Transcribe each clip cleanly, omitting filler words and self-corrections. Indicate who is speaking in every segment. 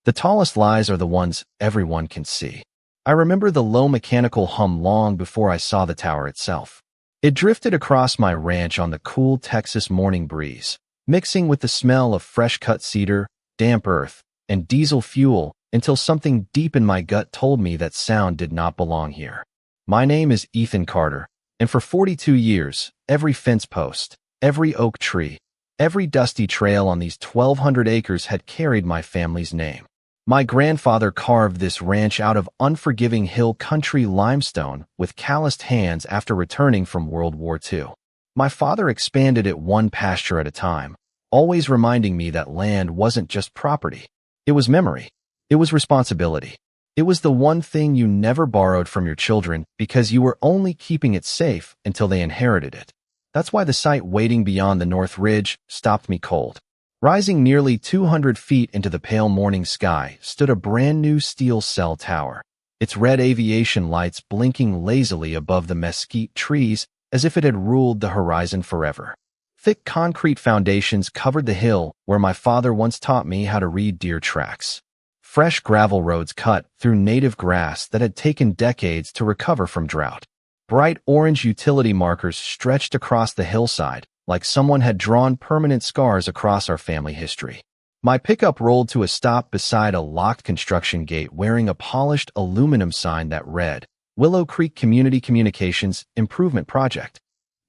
Speaker 1: The tallest lies are the ones everyone can see. I remember the low mechanical hum long before I saw the tower itself. It drifted across my ranch on the cool Texas morning breeze, mixing with the smell of fresh-cut cedar, damp earth, and diesel fuel until something deep in my gut told me that sound did not belong here. My name is Ethan Carter, and for 42 years, every fence post, every oak tree, every dusty trail on these 1,200 acres had carried my family's name. My grandfather carved this ranch out of unforgiving hill country limestone with calloused hands after returning from World War II. My father expanded it one pasture at a time, always reminding me that land wasn't just property. It was memory. It was responsibility. It was the one thing you never borrowed from your children because you were only keeping it safe until they inherited it. That's why the sight waiting beyond the North Ridge stopped me cold. Rising nearly 200 feet into the pale morning sky stood a brand-new steel cell tower, its red aviation lights blinking lazily above the mesquite trees as if it had ruled the horizon forever. Thick concrete foundations covered the hill where my father once taught me how to read deer tracks. Fresh gravel roads cut through native grass that had taken decades to recover from drought. Bright orange utility markers stretched across the hillside, like someone had drawn permanent scars across our family history. My pickup rolled to a stop beside a locked construction gate wearing a polished aluminum sign that read, Willow Creek Community Communications Improvement Project.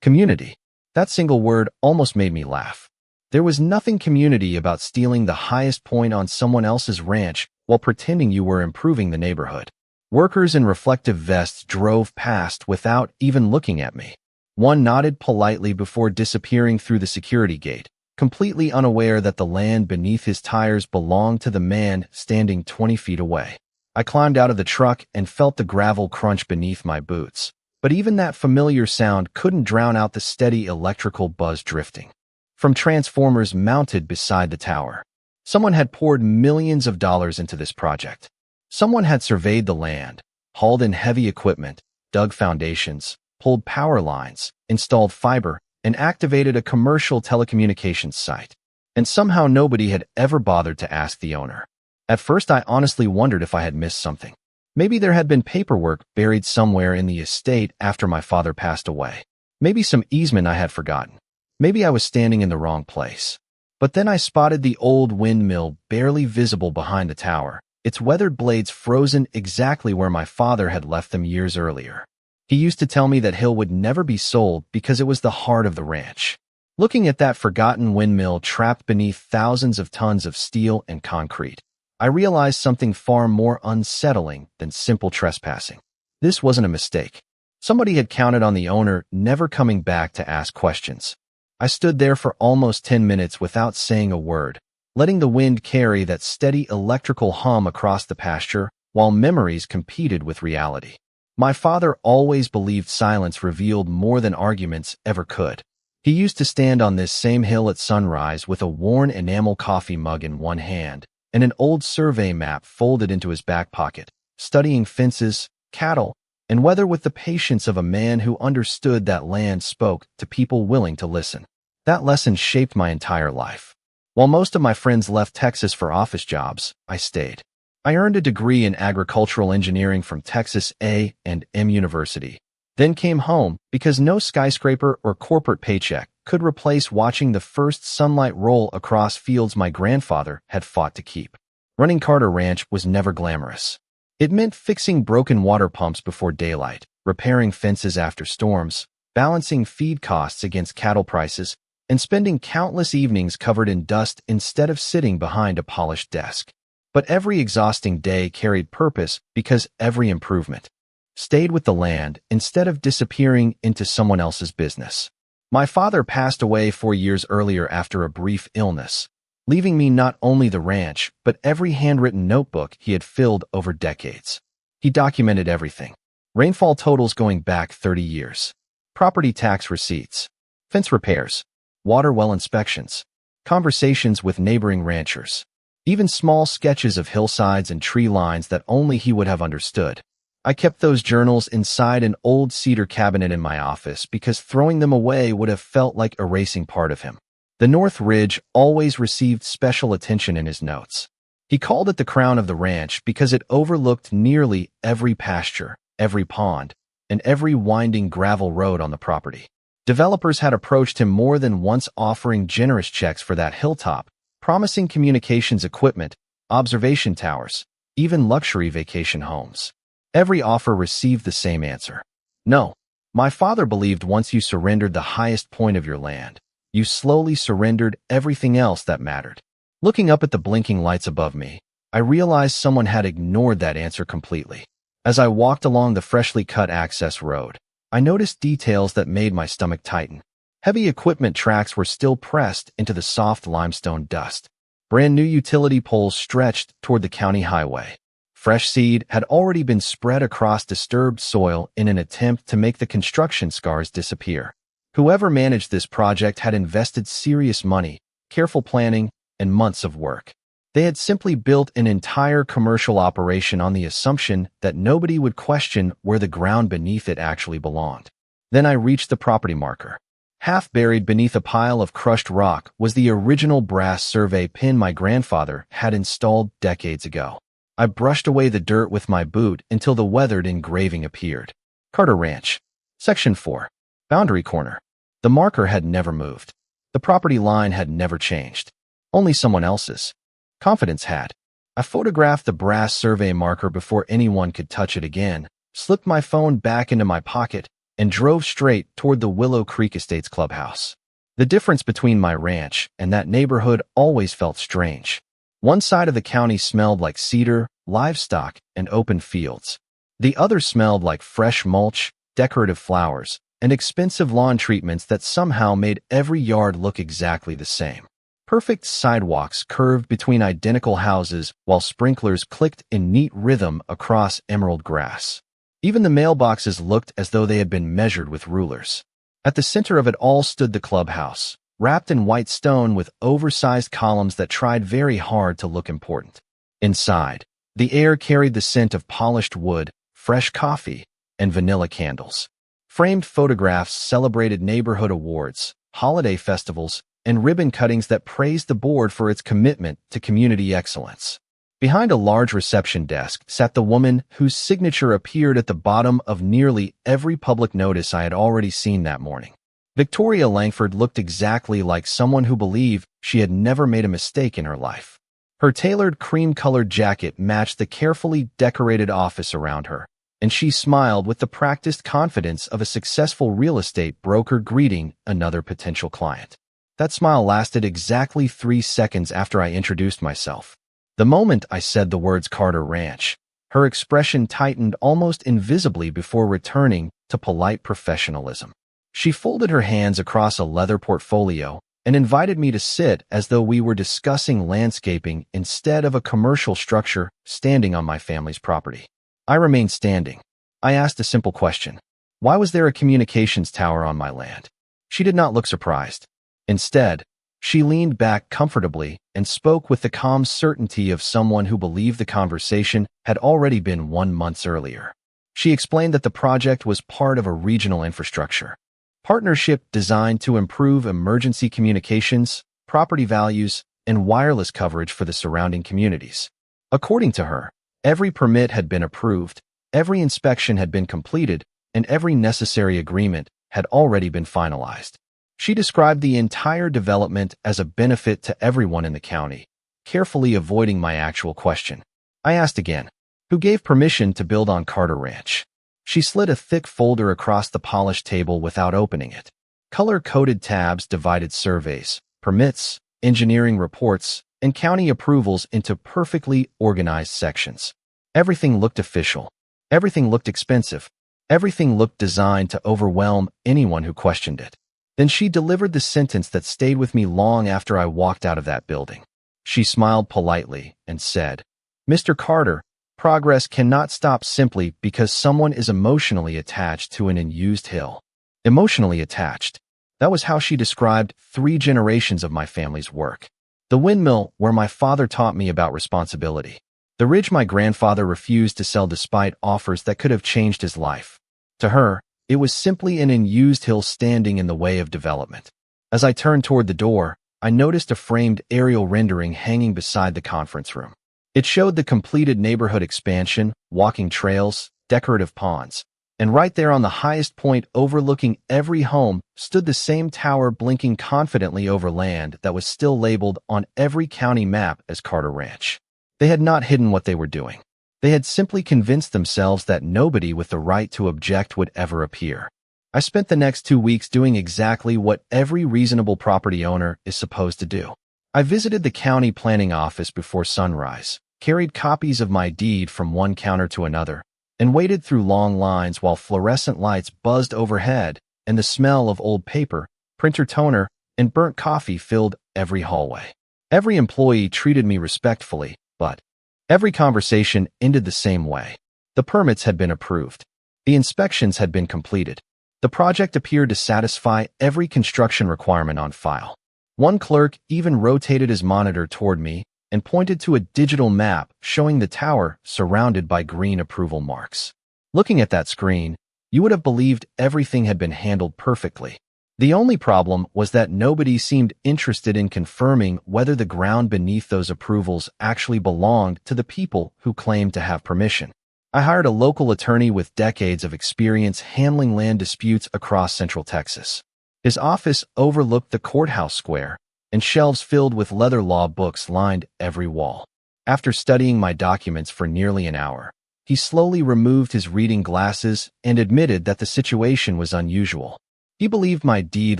Speaker 1: Community. That single word almost made me laugh. There was nothing community about stealing the highest point on someone else's ranch while pretending you were improving the neighborhood. Workers in reflective vests drove past without even looking at me. One nodded politely before disappearing through the security gate, completely unaware that the land beneath his tires belonged to the man standing 20 feet away. I climbed out of the truck and felt the gravel crunch beneath my boots, but even that familiar sound couldn't drown out the steady electrical buzz drifting from transformers mounted beside the tower. Someone had poured millions of dollars into this project. Someone had surveyed the land, hauled in heavy equipment, dug foundations, pulled power lines, installed fiber, and activated a commercial telecommunications site. And somehow nobody had ever bothered to ask the owner. At first, I honestly wondered if I had missed something. Maybe there had been paperwork buried somewhere in the estate after my father passed away. Maybe some easement I had forgotten. Maybe I was standing in the wrong place. But then I spotted the old windmill barely visible behind the tower, its weathered blades frozen exactly where my father had left them years earlier. He used to tell me that hill would never be sold because it was the heart of the ranch. Looking at that forgotten windmill trapped beneath thousands of tons of steel and concrete, I realized something far more unsettling than simple trespassing. This wasn't a mistake. Somebody had counted on the owner never coming back to ask questions. I stood there for almost 10 minutes without saying a word, letting the wind carry that steady electrical hum across the pasture while memories competed with reality. My father always believed silence revealed more than arguments ever could. He used to stand on this same hill at sunrise with a worn enamel coffee mug in one hand and an old survey map folded into his back pocket, studying fences, cattle, and weather with the patience of a man who understood that land spoke to people willing to listen. That lesson shaped my entire life. While most of my friends left Texas for office jobs, I stayed. I earned a degree in agricultural engineering from Texas A&M University, then came home because no skyscraper or corporate paycheck could replace watching the first sunlight roll across fields my grandfather had fought to keep. Running Carter Ranch was never glamorous. It meant fixing broken water pumps before daylight, repairing fences after storms, balancing feed costs against cattle prices, and spending countless evenings covered in dust instead of sitting behind a polished desk. But every exhausting day carried purpose because every improvement stayed with the land instead of disappearing into someone else's business. My father passed away 4 years earlier after a brief illness, leaving me not only the ranch, but every handwritten notebook he had filled over decades. He documented everything. Rainfall totals going back 30 years. Property tax receipts. Fence repairs. Water well inspections. Conversations with neighboring ranchers. Even small sketches of hillsides and tree lines that only he would have understood. I kept those journals inside an old cedar cabinet in my office because throwing them away would have felt like erasing part of him. The North Ridge always received special attention in his notes. He called it the crown of the ranch because it overlooked nearly every pasture, every pond, and every winding gravel road on the property. Developers had approached him more than once offering generous checks for that hilltop, promising communications equipment, observation towers, even luxury vacation homes. Every offer received the same answer. No. My father believed once you surrendered the highest point of your land, you slowly surrendered everything else that mattered. Looking up at the blinking lights above me, I realized someone had ignored that answer completely. As I walked along the freshly cut access road, I noticed details that made my stomach tighten. Heavy equipment tracks were still pressed into the soft limestone dust. Brand new utility poles stretched toward the county highway. Fresh seed had already been spread across disturbed soil in an attempt to make the construction scars disappear. Whoever managed this project had invested serious money, careful planning, and months of work. They had simply built an entire commercial operation on the assumption that nobody would question where the ground beneath it actually belonged. Then I reached the property marker. Half buried beneath a pile of crushed rock was the original brass survey pin my grandfather had installed decades ago. I brushed away the dirt with my boot until the weathered engraving appeared. Carter Ranch. Section 4. Boundary Corner. The marker had never moved. The property line had never changed. Only someone else's. Confidence had. I photographed the brass survey marker before anyone could touch it again, slipped my phone back into my pocket, and drove straight toward the Willow Creek Estates clubhouse. The difference between my ranch and that neighborhood always felt strange. One side of the county smelled like cedar, livestock, and open fields. The other smelled like fresh mulch, decorative flowers, and expensive lawn treatments that somehow made every yard look exactly the same. Perfect sidewalks curved between identical houses while sprinklers clicked in neat rhythm across emerald grass. Even the mailboxes looked as though they had been measured with rulers. At the center of it all stood the clubhouse, wrapped in white stone with oversized columns that tried very hard to look important. Inside, the air carried the scent of polished wood, fresh coffee, and vanilla candles. Framed photographs celebrated neighborhood awards, holiday festivals, and ribbon cuttings that praised the board for its commitment to community excellence. Behind a large reception desk sat the woman whose signature appeared at the bottom of nearly every public notice I had already seen that morning. Victoria Langford looked exactly like someone who believed she had never made a mistake in her life. Her tailored cream-colored jacket matched the carefully decorated office around her, and she smiled with the practiced confidence of a successful real estate broker greeting another potential client. That smile lasted exactly 3 seconds after I introduced myself. The moment I said the words Carter Ranch, her expression tightened almost invisibly before returning to polite professionalism. She folded her hands across a leather portfolio and invited me to sit as though we were discussing landscaping instead of a commercial structure standing on my family's property. I remained standing. I asked a simple question. Why was there a communications tower on my land? She did not look surprised. Instead, she leaned back comfortably and spoke with the calm certainty of someone who believed the conversation had already been 1 month earlier. She explained that the project was part of a regional infrastructure partnership designed to improve emergency communications, property values, and wireless coverage for the surrounding communities. According to her, every permit had been approved, every inspection had been completed, and every necessary agreement had already been finalized. She described the entire development as a benefit to everyone in the county, carefully avoiding my actual question. I asked again, who gave permission to build on Carter Ranch? She slid a thick folder across the polished table without opening it. Color-coded tabs divided surveys, permits, engineering reports, and county approvals into perfectly organized sections. Everything looked official. Everything looked expensive. Everything looked designed to overwhelm anyone who questioned it. Then she delivered the sentence that stayed with me long after I walked out of that building. She smiled politely and said, "Mr. Carter, progress cannot stop simply because someone is emotionally attached to an unused hill." Emotionally attached. That was how she described 3 generations of my family's work. The windmill where my father taught me about responsibility. The ridge my grandfather refused to sell despite offers that could have changed his life. To her, it was simply an unused hill standing in the way of development. As I turned toward the door, I noticed a framed aerial rendering hanging beside the conference room. It showed the completed neighborhood expansion, walking trails, decorative ponds. And right there on the highest point overlooking every home stood the same tower blinking confidently over land that was still labeled on every county map as Carter Ranch. They had not hidden what they were doing. They had simply convinced themselves that nobody with the right to object would ever appear. I spent the next 2 weeks doing exactly what every reasonable property owner is supposed to do. I visited the county planning office before sunrise, carried copies of my deed from one counter to another, and waited through long lines while fluorescent lights buzzed overhead and the smell of old paper, printer toner, and burnt coffee filled every hallway. Every employee treated me respectfully, but every conversation ended the same way. The permits had been approved. The inspections had been completed. The project appeared to satisfy every construction requirement on file. One clerk even rotated his monitor toward me and pointed to a digital map showing the tower surrounded by green approval marks. Looking at that screen, you would have believed everything had been handled perfectly. The only problem was that nobody seemed interested in confirming whether the ground beneath those approvals actually belonged to the people who claimed to have permission. I hired a local attorney with decades of experience handling land disputes across Central Texas. His office overlooked the courthouse square, and shelves filled with leather law books lined every wall. After studying my documents for nearly an hour, he slowly removed his reading glasses and admitted that the situation was unusual. He believed my deed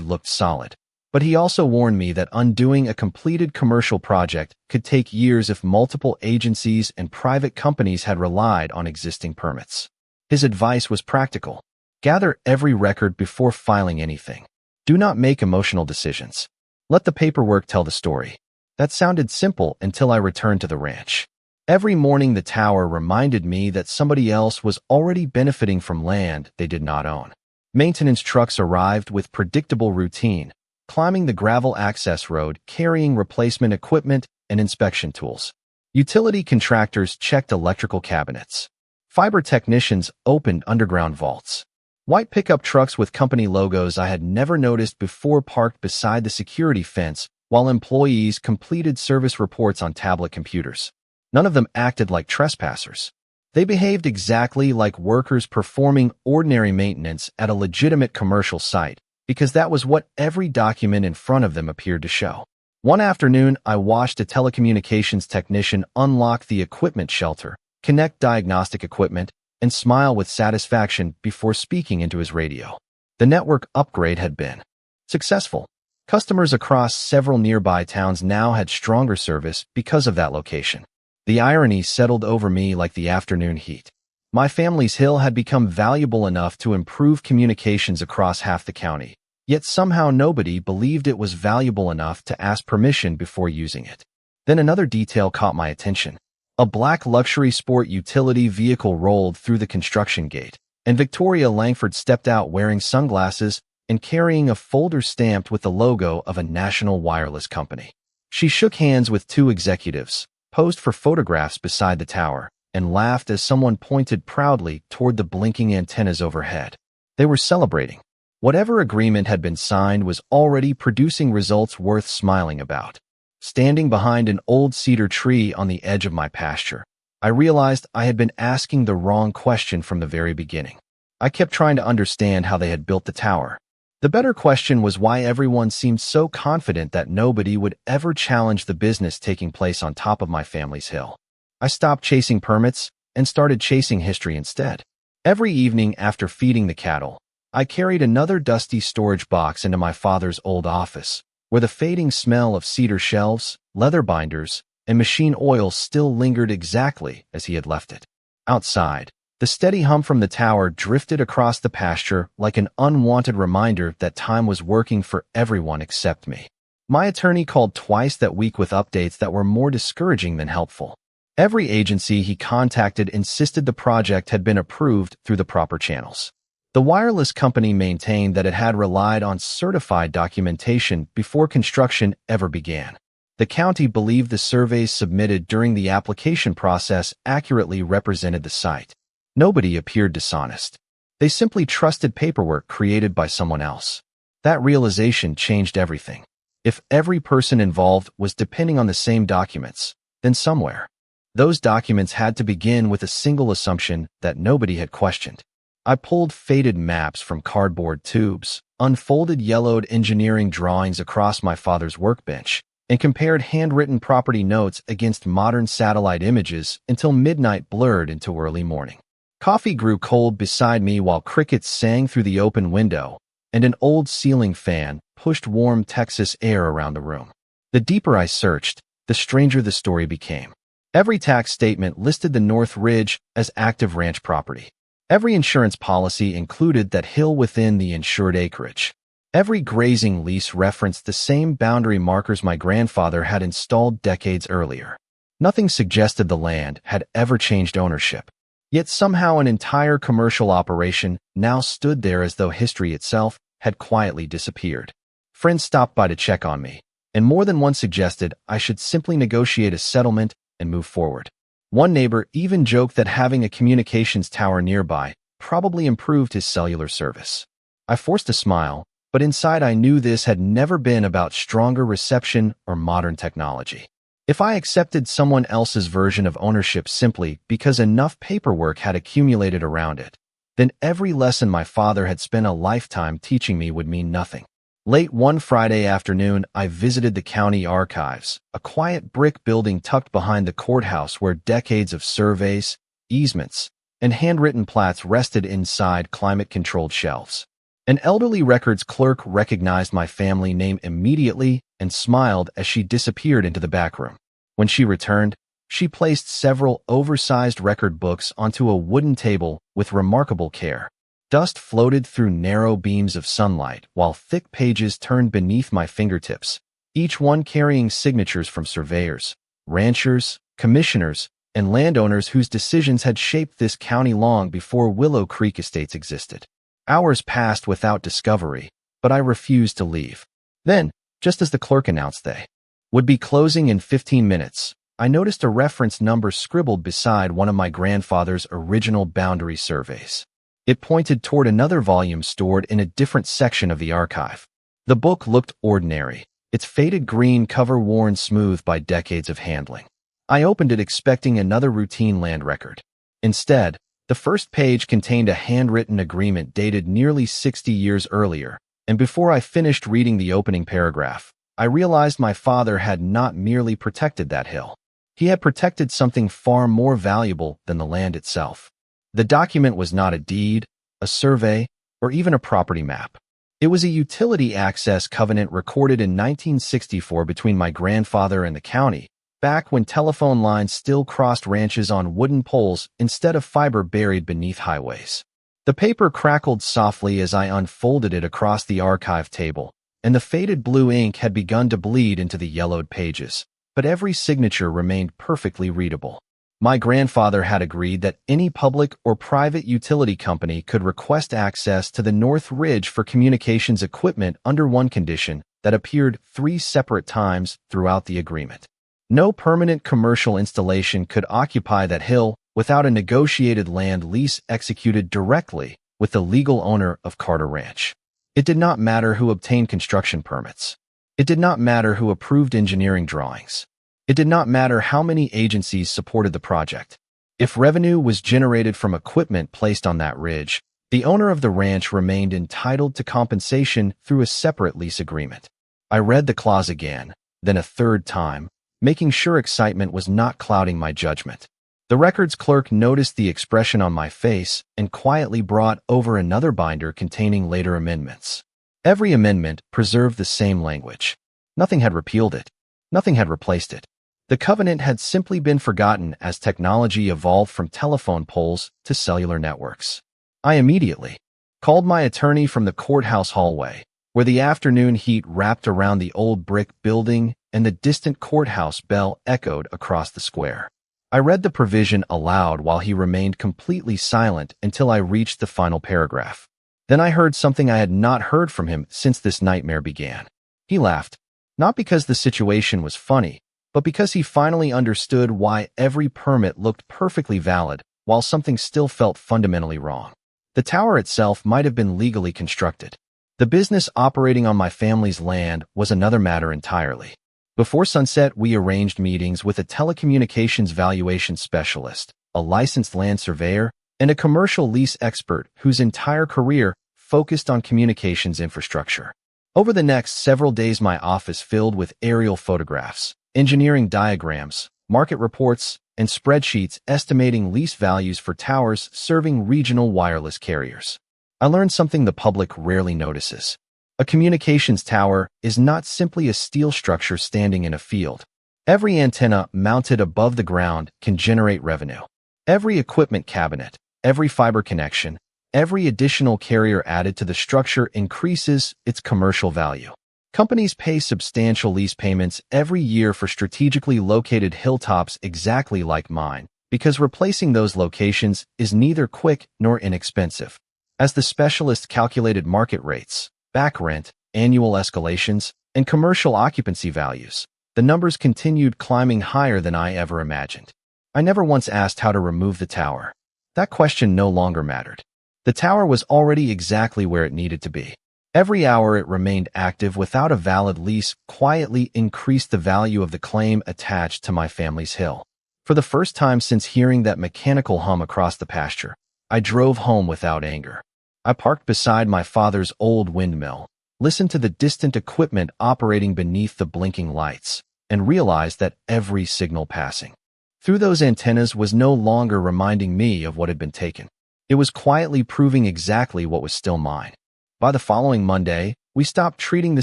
Speaker 1: looked solid, but he also warned me that undoing a completed commercial project could take years if multiple agencies and private companies had relied on existing permits. His advice was practical. Gather every record before filing anything. Do not make emotional decisions. Let the paperwork tell the story. That sounded simple until I returned to the ranch. Every morning the tower reminded me that somebody else was already benefiting from land they did not own. Maintenance trucks arrived with predictable routine, climbing the gravel access road, carrying replacement equipment and inspection tools. Utility contractors checked electrical cabinets. Fiber technicians opened underground vaults. White pickup trucks with company logos I had never noticed before parked beside the security fence while employees completed service reports on tablet computers. None of them acted like trespassers. They behaved exactly like workers performing ordinary maintenance at a legitimate commercial site, because that was what every document in front of them appeared to show. One afternoon, I watched a telecommunications technician unlock the equipment shelter, connect diagnostic equipment, and smile with satisfaction before speaking into his radio. The network upgrade had been successful. Customers across several nearby towns now had stronger service because of that location. The irony settled over me like the afternoon heat. My family's hill had become valuable enough to improve communications across half the county, yet somehow nobody believed it was valuable enough to ask permission before using it. Then another detail caught my attention. A black luxury sport utility vehicle rolled through the construction gate, and Victoria Langford stepped out wearing sunglasses and carrying a folder stamped with the logo of a national wireless company. She shook hands with two executives, posed for photographs beside the tower, and laughed as someone pointed proudly toward the blinking antennas overhead. They were celebrating. Whatever agreement had been signed was already producing results worth smiling about. Standing behind an old cedar tree on the edge of my pasture, I realized I had been asking the wrong question from the very beginning. I kept trying to understand how they had built the tower. The better question was why everyone seemed so confident that nobody would ever challenge the business taking place on top of my family's hill. I stopped chasing permits and started chasing history instead. Every evening after feeding the cattle, I carried another dusty storage box into my father's old office, where the fading smell of cedar shelves, leather binders, and machine oil still lingered exactly as he had left it. Outside, the steady hum from the tower drifted across the pasture like an unwanted reminder that time was working for everyone except me. My attorney called twice that week with updates that were more discouraging than helpful. Every agency he contacted insisted the project had been approved through the proper channels. The wireless company maintained that it had relied on certified documentation before construction ever began. The county believed the surveys submitted during the application process accurately represented the site. Nobody appeared dishonest. They simply trusted paperwork created by someone else. That realization changed everything. If every person involved was depending on the same documents, then somewhere, Those documents had to begin with a single assumption that nobody had questioned. I pulled faded maps from cardboard tubes, unfolded yellowed engineering drawings across my father's workbench, and compared handwritten property notes against modern satellite images until midnight blurred into early morning. Coffee grew cold beside me while crickets sang through the open window, and an old ceiling fan pushed warm Texas air around the room. The deeper I searched, the stranger the story became. Every tax statement listed the North Ridge as active ranch property. Every insurance policy included that hill within the insured acreage. Every grazing lease referenced the same boundary markers my grandfather had installed decades earlier. Nothing suggested the land had ever changed ownership. Yet somehow an entire commercial operation now stood there as though history itself had quietly disappeared. Friends stopped by to check on me, and more than one suggested I should simply negotiate a settlement and move forward. One neighbor even joked that having a communications tower nearby probably improved his cellular service. I forced a smile, but inside I knew this had never been about stronger reception or modern technology. If I accepted someone else's version of ownership simply because enough paperwork had accumulated around it, then every lesson my father had spent a lifetime teaching me would mean nothing. Late one Friday afternoon, I visited the county archives, a quiet brick building tucked behind the courthouse where decades of surveys, easements, and handwritten plats rested inside climate-controlled shelves. An elderly records clerk recognized my family name immediately and smiled as she disappeared into the back room. When she returned, she placed several oversized record books onto a wooden table with remarkable care. Dust floated through narrow beams of sunlight while thick pages turned beneath my fingertips, each one carrying signatures from surveyors, ranchers, commissioners, and landowners whose decisions had shaped this county long before Willow Creek Estates existed. Hours passed without discovery, but I refused to leave. Then, just as the clerk announced they would be closing in 15 minutes, I noticed a reference number scribbled beside one of my grandfather's original boundary surveys. It pointed toward another volume stored in a different section of the archive. The book looked ordinary, its faded green cover worn smooth by decades of handling. I opened it expecting another routine land record. Instead, the first page contained a handwritten agreement dated nearly 60 years earlier, and before I finished reading the opening paragraph, I realized my father had not merely protected that hill. He had protected something far more valuable than the land itself. The document was not a deed, a survey, or even a property map. It was a utility access covenant recorded in 1964 between my grandfather and the county, back when telephone lines still crossed ranches on wooden poles instead of fiber buried beneath highways. The paper crackled softly as I unfolded it across the archive table, and the faded blue ink had begun to bleed into the yellowed pages, but every signature remained perfectly readable. My grandfather had agreed that any public or private utility company could request access to the North Ridge for communications equipment under one condition that appeared 3 separate times throughout the agreement. No permanent commercial installation could occupy that hill without a negotiated land lease executed directly with the legal owner of Carter Ranch. It did not matter who obtained construction permits. It did not matter who approved engineering drawings. It did not matter how many agencies supported the project. If revenue was generated from equipment placed on that ridge, the owner of the ranch remained entitled to compensation through a separate lease agreement. I read the clause again, then a third time, making sure excitement was not clouding my judgment. The records clerk noticed the expression on my face and quietly brought over another binder containing later amendments. Every amendment preserved the same language. Nothing had repealed it. Nothing had replaced it. The covenant had simply been forgotten as technology evolved from telephone poles to cellular networks. I immediately called my attorney from the courthouse hallway, where the afternoon heat wrapped around the old brick building and the distant courthouse bell echoed across the square. I read the provision aloud while he remained completely silent until I reached the final paragraph. Then I heard something I had not heard from him since this nightmare began. He laughed, not because the situation was funny, but because he finally understood why every permit looked perfectly valid while something still felt fundamentally wrong. The tower itself might have been legally constructed. The business operating on my family's land was another matter entirely. Before sunset, we arranged meetings with a telecommunications valuation specialist, a licensed land surveyor, and a commercial lease expert whose entire career focused on communications infrastructure. Over the next several days, my office filled with aerial photographs, engineering diagrams, market reports, and spreadsheets estimating lease values for towers serving regional wireless carriers. I learned something the public rarely notices. A communications tower is not simply a steel structure standing in a field. Every antenna mounted above the ground can generate revenue. Every equipment cabinet, every fiber connection, every additional carrier added to the structure increases its commercial value. Companies pay substantial lease payments every year for strategically located hilltops exactly like mine, because replacing those locations is neither quick nor inexpensive. As the specialist calculated market rates, back rent, annual escalations, and commercial occupancy values, the numbers continued climbing higher than I ever imagined. I never once asked how to remove the tower. That question no longer mattered. The tower was already exactly where it needed to be. Every hour it remained active without a valid lease quietly increased the value of the claim attached to my family's hill. For the first time since hearing that mechanical hum across the pasture, I drove home without anger. I parked beside my father's old windmill, listened to the distant equipment operating beneath the blinking lights, and realized that every signal passing through those antennas was no longer reminding me of what had been taken. It was quietly proving exactly what was still mine. By the following Monday, we stopped treating the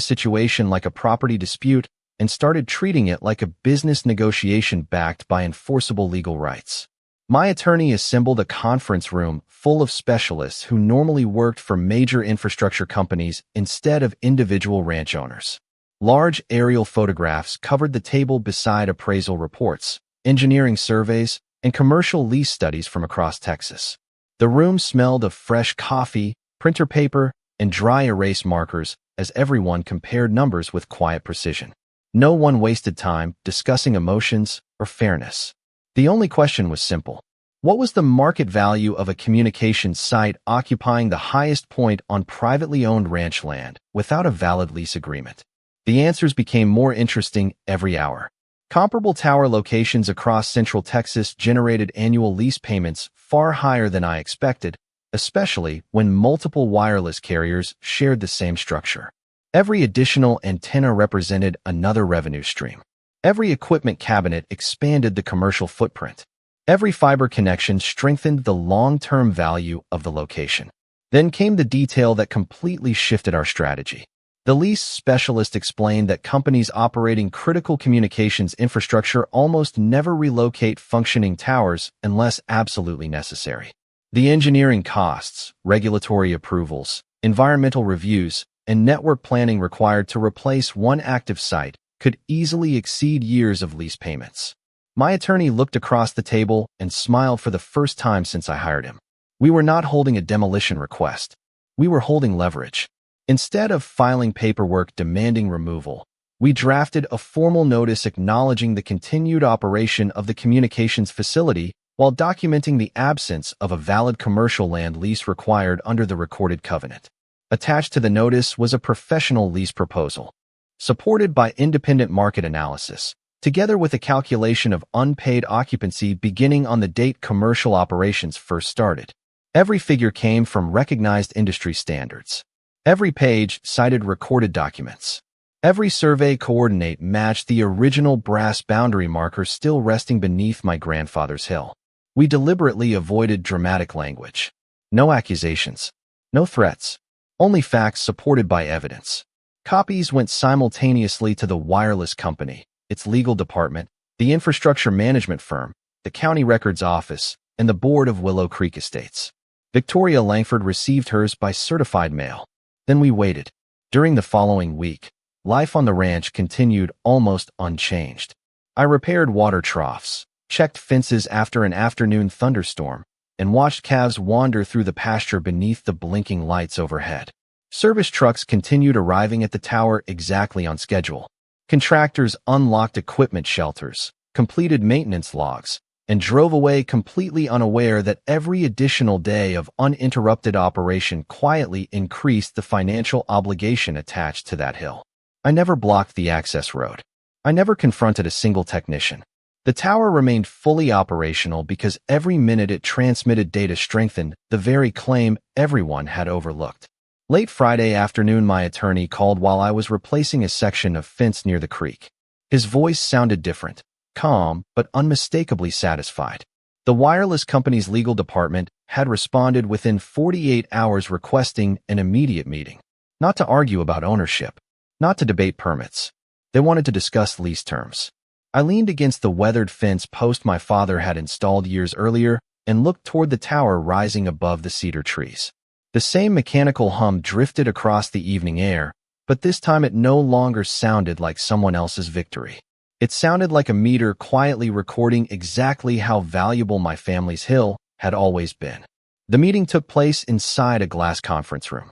Speaker 1: situation like a property dispute and started treating it like a business negotiation backed by enforceable legal rights. My attorney assembled a conference room full of specialists who normally worked for major infrastructure companies instead of individual ranch owners. Large aerial photographs covered the table beside appraisal reports, engineering surveys, and commercial lease studies from across Texas. The room smelled of fresh coffee, printer paper, and dry erase markers as everyone compared numbers with quiet precision. No one wasted time discussing emotions or fairness. The only question was simple. What was the market value of a communications site occupying the highest point on privately owned ranch land without a valid lease agreement? The answers became more interesting every hour. Comparable tower locations across Central Texas generated annual lease payments far higher than I expected, especially when multiple wireless carriers shared the same structure. Every additional antenna represented another revenue stream. Every equipment cabinet expanded the commercial footprint. Every fiber connection strengthened the long-term value of the location. Then came the detail that completely shifted our strategy. The lease specialist explained that companies operating critical communications infrastructure almost never relocate functioning towers unless absolutely necessary. The engineering costs, regulatory approvals, environmental reviews, and network planning required to replace one active site could easily exceed years of lease payments. My attorney looked across the table and smiled for the first time since I hired him. We were not holding a demolition request. We were holding leverage. Instead of filing paperwork demanding removal, we drafted a formal notice acknowledging the continued operation of the communications facility while documenting the absence of a valid commercial land lease required under the recorded covenant. Attached to the notice was a professional lease proposal, supported by independent market analysis, together with a calculation of unpaid occupancy beginning on the date commercial operations first started. Every figure came from recognized industry standards. Every page cited recorded documents. Every survey coordinate matched the original brass boundary marker still resting beneath my grandfather's hill. We deliberately avoided dramatic language. No accusations. No threats. Only facts supported by evidence. Copies went simultaneously to the wireless company, its legal department, the infrastructure management firm, the county records office, and the board of Willow Creek Estates. Victoria Langford received hers by certified mail. Then we waited. During the following week, life on the ranch continued almost unchanged. I repaired water troughs, checked fences after an afternoon thunderstorm, and watched calves wander through the pasture beneath the blinking lights overhead. Service trucks continued arriving at the tower exactly on schedule. Contractors unlocked equipment shelters, completed maintenance logs, and drove away completely unaware that every additional day of uninterrupted operation quietly increased the financial obligation attached to that hill. I never blocked the access road. I never confronted a single technician. The tower remained fully operational because every minute it transmitted data strengthened the very claim everyone had overlooked. Late Friday afternoon, my attorney called while I was replacing a section of fence near the creek. His voice sounded different, calm, but unmistakably satisfied. The wireless company's legal department had responded within 48 hours requesting an immediate meeting. Not to argue about ownership, not to debate permits. They wanted to discuss lease terms. I leaned against the weathered fence post my father had installed years earlier and looked toward the tower rising above the cedar trees. The same mechanical hum drifted across the evening air, but this time it no longer sounded like someone else's victory. It sounded like a meter quietly recording exactly how valuable my family's hill had always been. The meeting took place inside a glass conference room,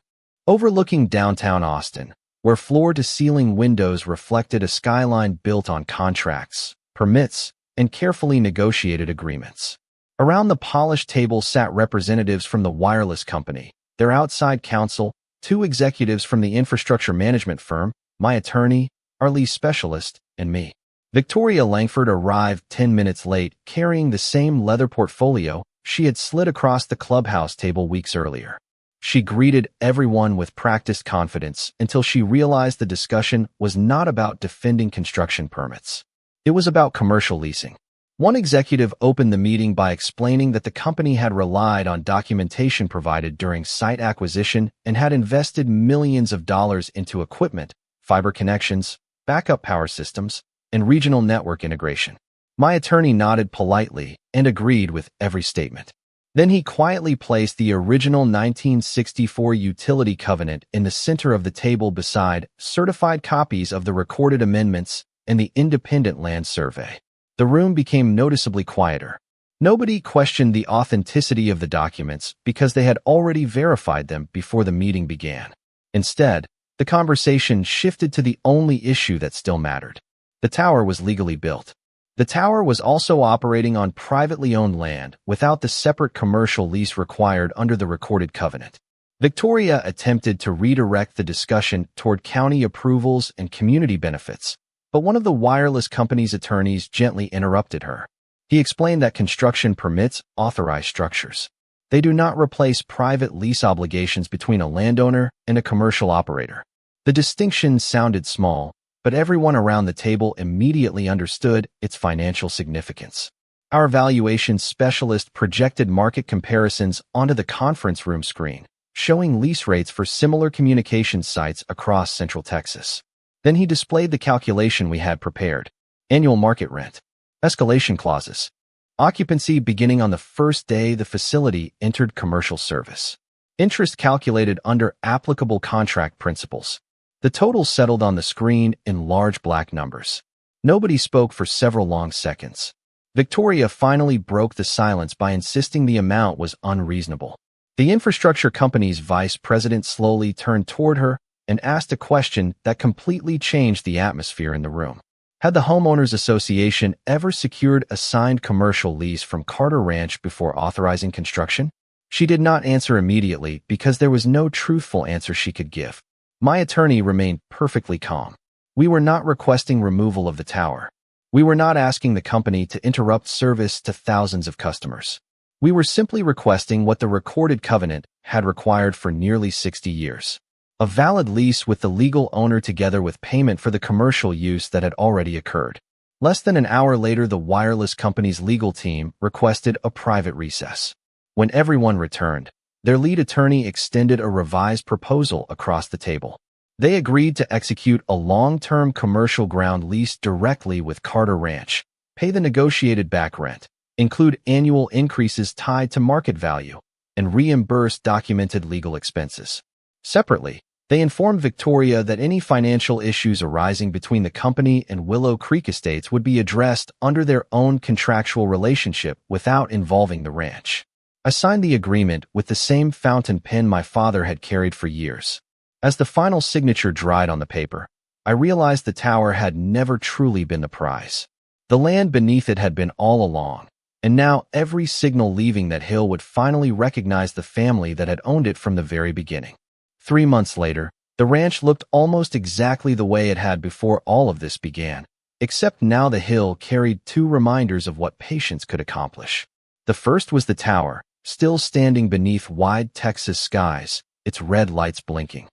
Speaker 1: overlooking downtown Austin, where floor-to-ceiling windows reflected a skyline built on contracts, permits, and carefully negotiated agreements. Around the polished table sat representatives from the wireless company, their outside counsel, 2 executives from the infrastructure management firm, my attorney, our lease specialist, and me. Victoria Langford arrived 10 minutes late, carrying the same leather portfolio she had slid across the clubhouse table weeks earlier. She greeted everyone with practiced confidence until she realized the discussion was not about defending construction permits. It was about commercial leasing. One executive opened the meeting by explaining that the company had relied on documentation provided during site acquisition and had invested millions of dollars into equipment, fiber connections, backup power systems, and regional network integration. My attorney nodded politely and agreed with every statement. Then he quietly placed the original 1964 utility covenant in the center of the table beside certified copies of the recorded amendments and the independent land survey. The room became noticeably quieter. Nobody questioned the authenticity of the documents because they had already verified them before the meeting began. Instead, the conversation shifted to the only issue that still mattered. The tower was legally built. The tower was also operating on privately owned land without the separate commercial lease required under the recorded covenant. Victoria attempted to redirect the discussion toward county approvals and community benefits, but one of the wireless company's attorneys gently interrupted her. He explained that construction permits authorize structures. They do not replace private lease obligations between a landowner and a commercial operator. The distinction sounded small, but everyone around the table immediately understood its financial significance. Our valuation specialist projected market comparisons onto the conference room screen, showing lease rates for similar communication sites across Central Texas. Then he displayed the calculation we had prepared. Annual market rent, escalation clauses, occupancy beginning on the first day the facility entered commercial service, interest calculated under applicable contract principles. The total settled on the screen in large black numbers. Nobody spoke for several long seconds. Victoria finally broke the silence by insisting the amount was unreasonable. The infrastructure company's vice president slowly turned toward her and asked a question that completely changed the atmosphere in the room. Had the Homeowners Association ever secured a signed commercial lease from Carter Ranch before authorizing construction? She did not answer immediately because there was no truthful answer she could give. My attorney remained perfectly calm. We were not requesting removal of the tower. We were not asking the company to interrupt service to thousands of customers. We were simply requesting what the recorded covenant had required for nearly 60 years. A valid lease with the legal owner together with payment for the commercial use that had already occurred. Less than an hour later, the wireless company's legal team requested a private recess. When everyone returned, their lead attorney extended a revised proposal across the table. They agreed to execute a long-term commercial ground lease directly with Carter Ranch, pay the negotiated back rent, include annual increases tied to market value, and reimburse documented legal expenses. Separately, they informed Victoria that any financial issues arising between the company and Willow Creek Estates would be addressed under their own contractual relationship without involving the ranch. I signed the agreement with the same fountain pen my father had carried for years. As the final signature dried on the paper, I realized the tower had never truly been the prize. The land beneath it had been all along, and now every signal leaving that hill would finally recognize the family that had owned it from the very beginning. 3 months later, the ranch looked almost exactly the way it had before all of this began. Except now the hill carried two reminders of what patience could accomplish. The first was the tower, still standing beneath wide Texas skies, its red lights blinking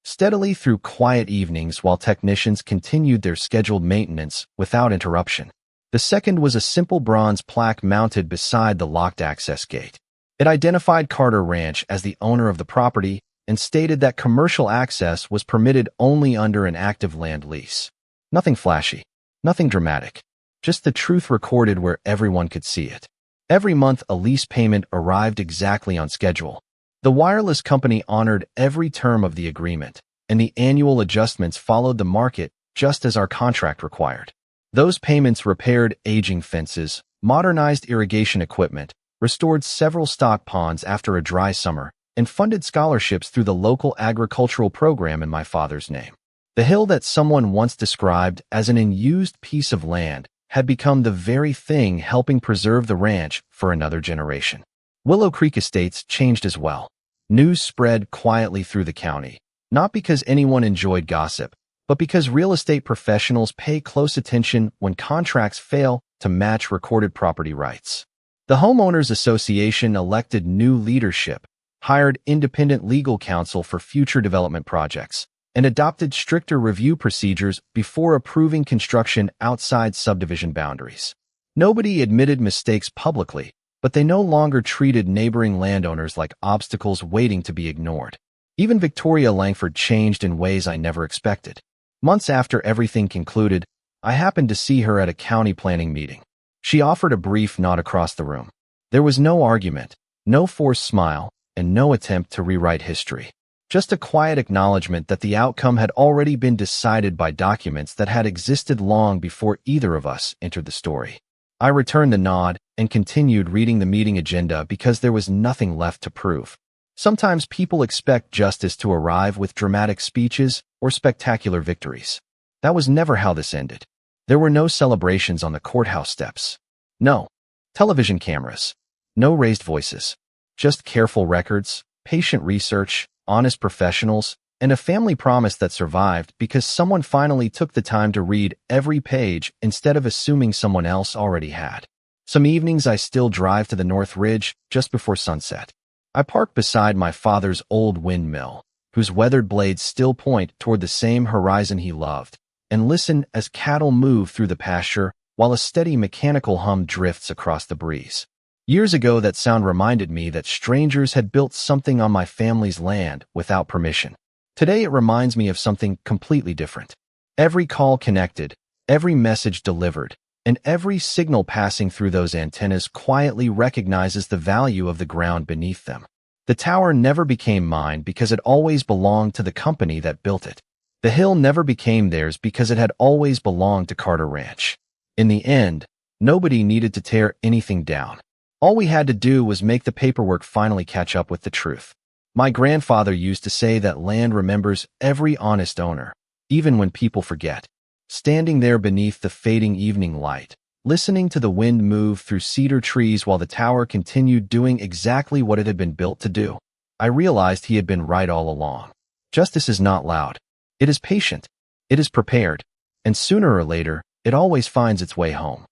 Speaker 1: steadily through quiet evenings while technicians continued their scheduled maintenance without interruption. The second was a simple bronze plaque mounted beside the locked access gate. It identified Carter Ranch as the owner of the property and stated that commercial access was permitted only under an active land lease. Nothing flashy, nothing dramatic, just the truth recorded where everyone could see it. Every month, a lease payment arrived exactly on schedule. The wireless company honored every term of the agreement, and the annual adjustments followed the market just as our contract required. Those payments repaired aging fences, modernized irrigation equipment, restored several stock ponds after a dry summer, and funded scholarships through the local agricultural program in my father's name. The hill that someone once described as an unused piece of land had become the very thing helping preserve the ranch for another generation. Willow Creek Estates changed as well. News spread quietly through the county, not because anyone enjoyed gossip, but because real estate professionals pay close attention when contracts fail to match recorded property rights. The Homeowners Association elected new leadership, hired independent legal counsel for future development projects, and adopted stricter review procedures before approving construction outside subdivision boundaries. Nobody admitted mistakes publicly, but they no longer treated neighboring landowners like obstacles waiting to be ignored. Even Victoria Langford changed in ways I never expected. Months after everything concluded, I happened to see her at a county planning meeting. She offered a brief nod across the room. There was no argument, no forced smile, and no attempt to rewrite history. Just a quiet acknowledgement that the outcome had already been decided by documents that had existed long before either of us entered the story. I returned the nod and continued reading the meeting agenda because there was nothing left to prove. Sometimes people expect justice to arrive with dramatic speeches or spectacular victories. That was never how this ended. There were no celebrations on the courthouse steps. No television cameras. No raised voices. Just careful records, patient research, honest professionals, and a family promise that survived because someone finally took the time to read every page instead of assuming someone else already had. Some evenings I still drive to the North Ridge just before sunset. I park beside my father's old windmill, whose weathered blades still point toward the same horizon he loved, and listen as cattle move through the pasture while a steady mechanical hum drifts across the breeze. Years ago, that sound reminded me that strangers had built something on my family's land without permission. Today, it reminds me of something completely different. Every call connected, every message delivered, and every signal passing through those antennas quietly recognizes the value of the ground beneath them. The tower never became mine because it always belonged to the company that built it. The hill never became theirs because it had always belonged to Carter Ranch. In the end, nobody needed to tear anything down. All we had to do was make the paperwork finally catch up with the truth. My grandfather used to say that land remembers every honest owner, even when people forget. Standing there beneath the fading evening light, listening to the wind move through cedar trees while the tower continued doing exactly what it had been built to do, I realized he had been right all along. Justice is not loud. It is patient. It is prepared. And sooner or later, it always finds its way home.